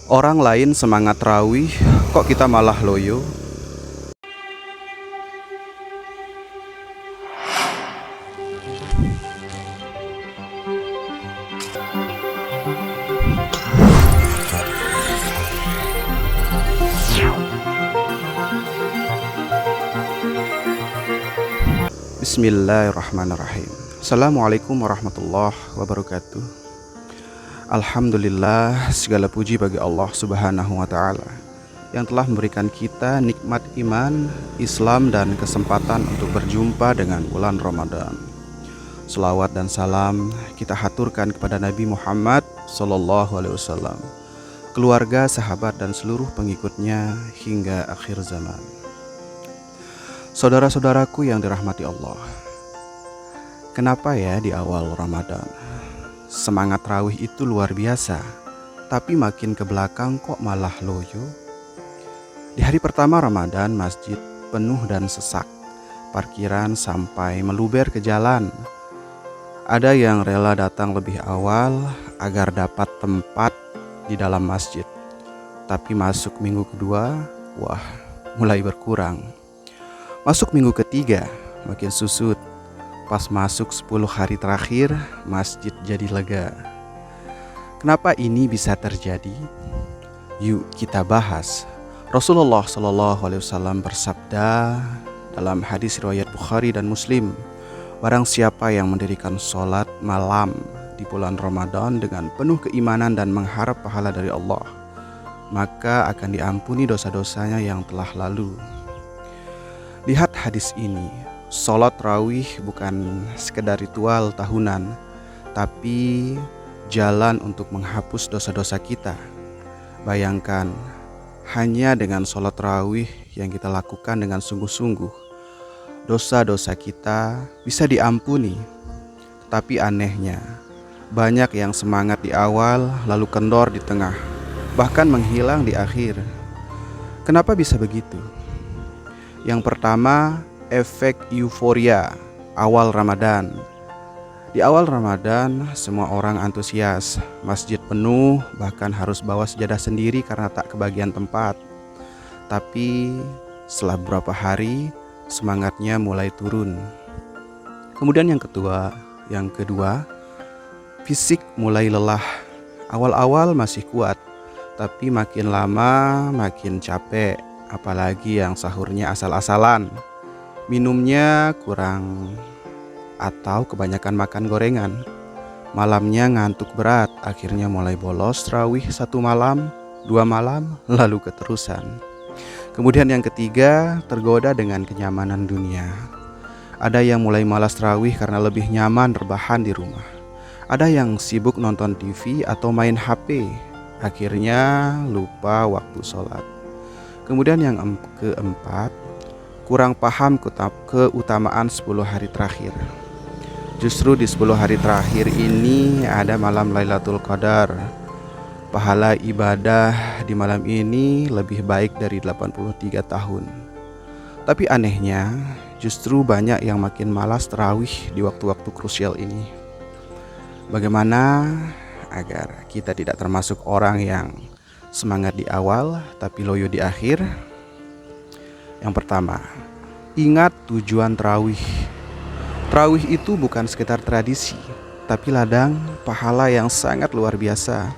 Orang lain semangat rawih, kok kita malah loyo? Bismillahirrahmanirrahim. Assalamualaikum warahmatullahi wabarakatuh. Alhamdulillah, segala puji bagi Allah Subhanahu wa Ta'ala yang telah memberikan kita nikmat iman, Islam, dan kesempatan untuk berjumpa dengan bulan Ramadan. Selawat dan salam kita haturkan kepada Nabi Muhammad Sallallahu Alaihi Wasallam, keluarga, sahabat, dan seluruh pengikutnya hingga akhir zaman. Saudara-saudaraku yang dirahmati Allah, kenapa ya di awal Ramadan semangat rawih itu luar biasa, tapi makin ke belakang kok malah loyo? Di hari pertama Ramadan, masjid penuh dan sesak, parkiran sampai meluber ke jalan. Ada yang rela datang lebih awal agar dapat tempat di dalam masjid. Tapi masuk minggu kedua, wah, mulai berkurang. Masuk minggu ketiga, makin susut. Pas masuk 10 hari terakhir, masjid jadi lega. Kenapa ini bisa terjadi? Yuk kita bahas. Rasulullah Shallallahu Alaihi Wasallam bersabda dalam hadis riwayat Bukhari dan Muslim, barang siapa yang mendirikan sholat malam di bulan Ramadan dengan penuh keimanan dan mengharap pahala dari Allah, maka akan diampuni dosa-dosanya yang telah lalu. Lihat hadis ini, sholat rawih bukan sekedar ritual tahunan, tapi jalan untuk menghapus dosa-dosa kita. Bayangkan, hanya dengan sholat rawih yang kita lakukan dengan sungguh-sungguh, dosa-dosa kita bisa diampuni. Tapi anehnya, banyak yang semangat di awal lalu kendor di tengah, bahkan menghilang di akhir. Kenapa bisa begitu? Yang pertama, efek euforia awal Ramadan. Di awal Ramadan, semua orang antusias, masjid penuh, bahkan harus bawa sejadah sendiri karena tak kebagian tempat. Tapi setelah beberapa hari, semangatnya mulai turun. Kemudian yang kedua, fisik mulai lelah. Awal-awal masih kuat, tapi makin lama makin capek. Apalagi yang sahurnya asal-asalan, minumnya kurang, atau kebanyakan makan gorengan. Malamnya ngantuk berat, akhirnya mulai bolos rawih 1 malam, 2 malam, lalu keterusan. Kemudian yang ketiga, tergoda dengan kenyamanan dunia. Ada yang mulai malas rawih karena lebih nyaman rebahan di rumah. Ada yang sibuk nonton TV atau main HP, akhirnya lupa waktu sholat. Kemudian yang keempat, kurang paham keutamaan 10 hari terakhir. Justru di 10 hari terakhir ini ada malam Lailatul Qadar. Pahala ibadah di malam ini lebih baik dari 83 tahun. Tapi anehnya, justru banyak yang makin malas tarawih di waktu-waktu krusial ini. Bagaimana agar kita tidak termasuk orang yang semangat di awal tapi loyo di akhir? Yang pertama, ingat tujuan tarawih. Tarawih itu bukan sekedar tradisi, tapi ladang pahala yang sangat luar biasa.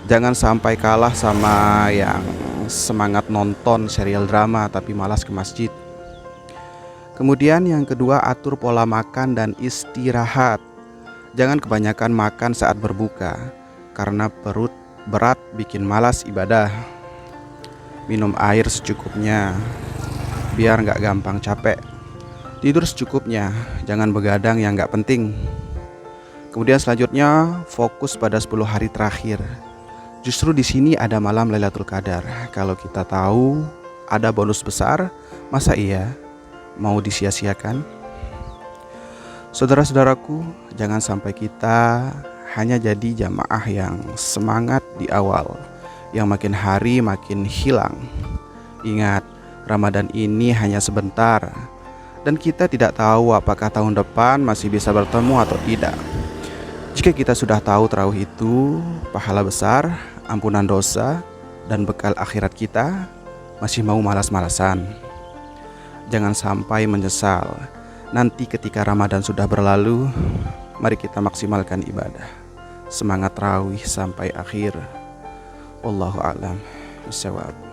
Jangan sampai kalah sama yang semangat nonton serial drama tapi malas ke masjid. Kemudian yang kedua, atur pola makan dan istirahat. Jangan kebanyakan makan saat berbuka, karena perut berat bikin malas ibadah. Minum air secukupnya biar gak gampang capek. Tidur secukupnya, jangan begadang yang gak penting. Kemudian selanjutnya, fokus pada 10 hari terakhir. Justru di sini ada malam Lailatul Qadar. Kalau kita tahu ada bonus besar, masa iya mau disia-siakan? Saudara-saudaraku, jangan sampai kita hanya jadi jamaah yang semangat di awal, yang makin hari makin hilang. Ingat, Ramadan ini hanya sebentar, dan kita tidak tahu apakah tahun depan masih bisa bertemu atau tidak. Jika kita sudah tahu tarawih itu pahala besar, ampunan dosa, dan bekal akhirat kita masih mau malas-malasan. Jangan sampai menyesal nanti ketika Ramadan sudah berlalu. Mari kita maksimalkan ibadah, semangat rawih sampai akhir. Wallahu a'lam bishawab.